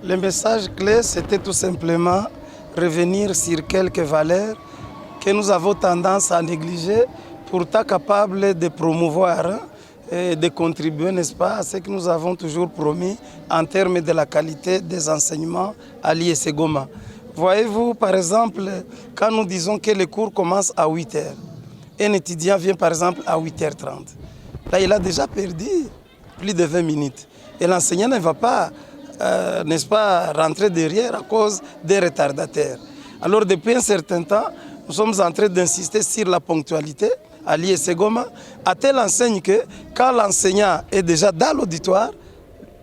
Le message clé, c'était tout simplement revenir sur quelques valeurs que nous avons tendance à négliger, pourtant capables de promouvoir et de contribuer, n'est-ce pas, à ce que nous avons toujours promis en termes de la qualité des enseignements à l'IEC Goma. Voyez-vous, par exemple, quand nous disons que les cours commencent à 8 h, un étudiant vient par exemple à 8 h 30. Là, il a déjà perdu plus de 20 minutes. Et l'enseignant ne va pas, n'est-ce pas, rentrer derrière à cause des retardataires. Alors, depuis un certain temps, nous sommes en train d'insister sur la ponctualité à l'IEC Goma, à telle enseigne que quand l'enseignant est déjà dans l'auditoire,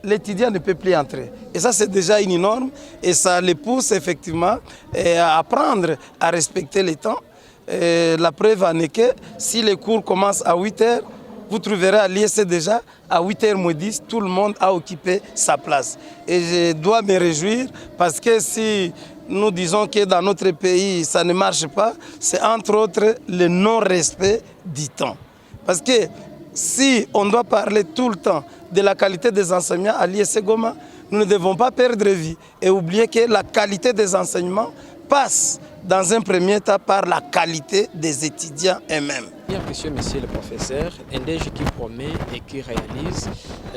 l'étudiant ne peut plus entrer. Et ça, c'est déjà une norme et ça les pousse effectivement à apprendre à respecter les temps. Et la preuve en est que si les cours commencent à 8 h, vous trouverez à l'IEC déjà à 8 h moins 10, tout le monde a occupé sa place. Et je dois me réjouir parce que si nous disons que dans notre pays ça ne marche pas, c'est entre autres le non-respect du temps. Parce que si on doit parler tout le temps de la qualité des enseignements à l'IEC Goma, nous ne devons pas perdre vie et oublier que la qualité des enseignements passe dans un premier temps par la qualité des étudiants eux-mêmes. Bien, monsieur le professeur, un DG qui promet et qui réalise.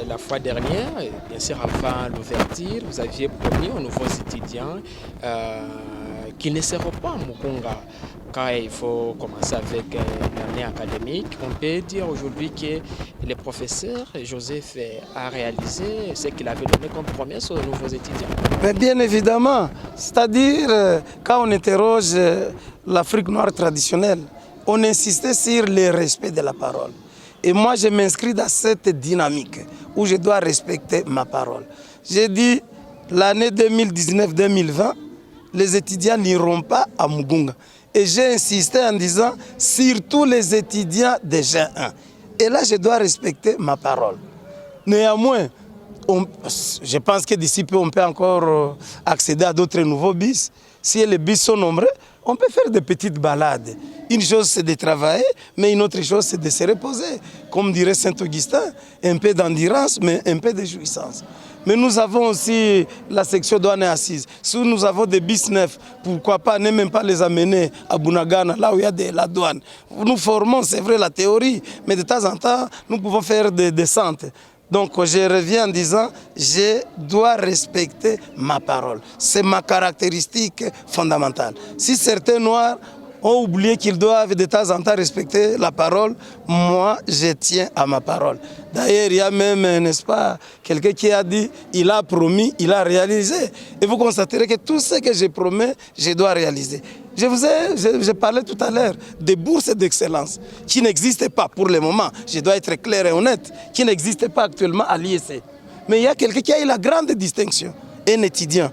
La fois dernière, bien sûr avant l'ouverture, vous aviez promis aux nouveaux étudiants qui ne seront pas à Mugunga quand il faut commencer avec l'année académique. On peut dire aujourd'hui que le professeur Joseph a réalisé ce qu'il avait donné comme promesse aux nouveaux étudiants. Mais bien évidemment, c'est-à-dire quand on interroge l'Afrique noire traditionnelle, on insistait sur le respect de la parole. Et moi, je m'inscris dans cette dynamique où je dois respecter ma parole. J'ai dit, l'année 2019-2020, les étudiants n'iront pas à Mugunga. Et j'ai insisté en disant, surtout les étudiants de G1. Et là, je dois respecter ma parole. Néanmoins, je pense que d'ici peu, on peut encore accéder à d'autres nouveaux bus. Si les bus sont nombreux, on peut faire des petites balades. Une chose, c'est de travailler, mais une autre chose, c'est de se reposer. Comme dirait Saint-Augustin, un peu d'endurance, mais un peu de jouissance. Mais nous avons aussi la section douane assise. Si nous avons des bus neufs, pourquoi pas ne même pas les amener à Bunagana, là où il y a la douane. Nous formons, c'est vrai, la théorie, mais de temps en temps, nous pouvons faire des descentes. Donc je reviens en disant, je dois respecter ma parole. C'est ma caractéristique fondamentale. Si certains Noirs ont oublié qu'ils doivent de temps en temps respecter la parole, moi je tiens à ma parole. D'ailleurs, il y a même, n'est-ce pas, quelqu'un qui a dit, il a promis, il a réalisé. Et vous constaterez que tout ce que je promets, je dois réaliser. Je parlais tout à l'heure des bourses d'excellence qui n'existent pas pour le moment, je dois être clair et honnête, qui n'existent pas actuellement à l'IEC. Mais il y a quelqu'un qui a eu la grande distinction, un étudiant.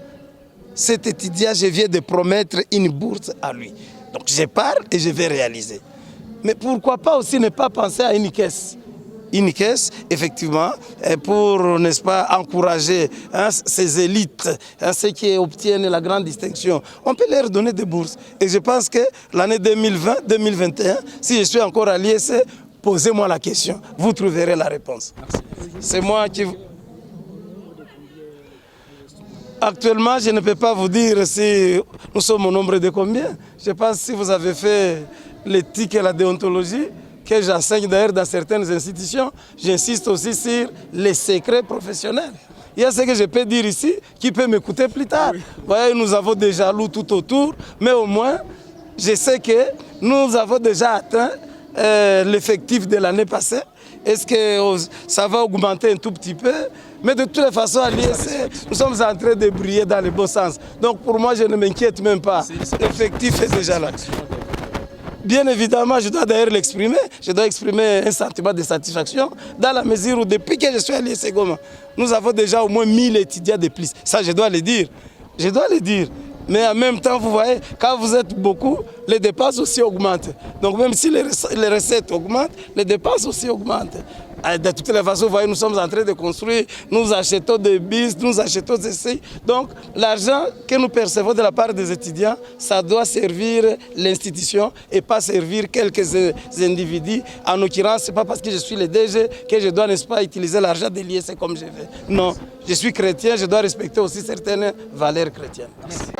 Cet étudiant, je viens de promettre une bourse à lui. Donc je parle et je vais réaliser. Mais pourquoi pas aussi ne pas penser à une caisse? Une caisse, effectivement, pour, n'est-ce pas, encourager ces élites, ceux qui obtiennent la grande distinction. On peut leur donner des bourses. Et je pense que l'année 2020-2021, si je suis encore à l'IEC, posez-moi la question. Vous trouverez la réponse. C'est moi qui... Actuellement, je ne peux pas vous dire si nous sommes au nombre de combien. Je pense que si vous avez fait l'éthique et la déontologie, que j'enseigne d'ailleurs dans certaines institutions, j'insiste aussi sur les secrets professionnels. Il y a ce que je peux dire ici qui peut m'écouter plus tard. Oui. Vous voyez, nous avons des jaloux tout autour, mais au moins, je sais que nous avons déjà atteint l'effectif de l'année passée. Est-ce que ça va augmenter un tout petit peu? Mais de toutes les façons, à l'IEC, nous sommes en train de briller dans le bon sens. Donc pour moi, je ne m'inquiète même pas. L'effectif est déjà là. Bien évidemment, je dois d'ailleurs l'exprimer. Je dois exprimer un sentiment de satisfaction dans la mesure où depuis que je suis à l'IEC Goma, nous avons déjà au moins 1000 étudiants de plus. Ça, je dois le dire. Je dois le dire. Mais en même temps, vous voyez, quand vous êtes beaucoup, les dépenses aussi augmentent. Donc même si les recettes augmentent, les dépenses aussi augmentent. De toutes les façons, vous voyez, nous sommes en train de construire, nous achetons des bus, nous achetons ceci. Donc, l'argent que nous percevons de la part des étudiants, ça doit servir l'institution et pas servir quelques individus. En l'occurrence, ce n'est pas parce que je suis le DG que je dois, n'est-ce pas, utiliser l'argent de l'IEC comme je veux. Non, je suis chrétien, je dois respecter aussi certaines valeurs chrétiennes. Merci.